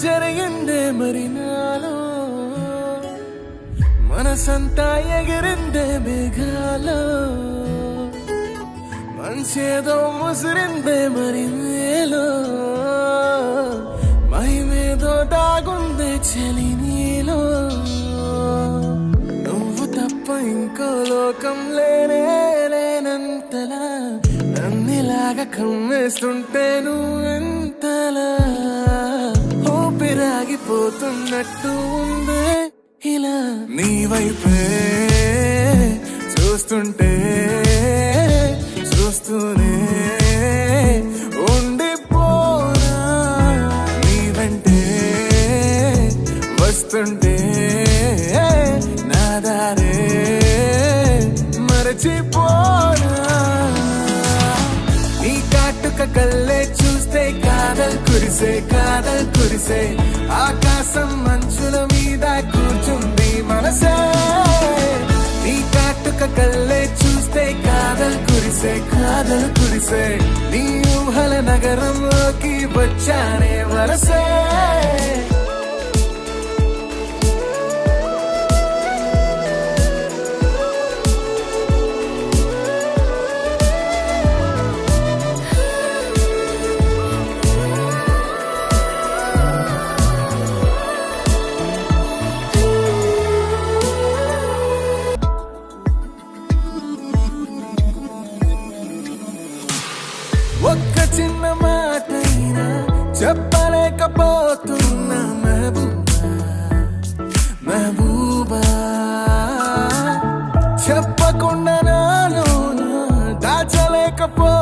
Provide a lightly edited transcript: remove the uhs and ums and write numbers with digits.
జరిగిందే మరి నాలో మనసంతా ఎగిరిందే మేఘాలో మనసేదో ముసిరిందే మరి మేలో మహిమేదో దాగుందే చలి నీలో నువ్వు తప్ప ఇంకో లోకం లేనే లేనంతలా నన్నిలాగా కమ్మేస్తుంటే నువ్వెంతలా ఊపిరాగిపోతున్నట్టు ఉందే ఇలా నీ వైపే చూస్తుంటే చూస్తూనే ఉండిపోనా నీ వెంటే వస్తుంటే నా దారే మరచిపోనా నీ కాటుక కళ్ళే చూస్తే కాదల్ కురిసే ఆకాశం మంచుల మీద కూర్చుంది మనసే నీ కాటుక కళ్ళే చూస్తే కాదల్ కురిసే నీ ఊహల నగరంలోకి వచ్చానే వరసే ఒక్క చిన్న మాటైనా చెప్పలేకపోతున్నా మెహబూబా చెప్పకుండా నాలో దాచలేకపోతున్నా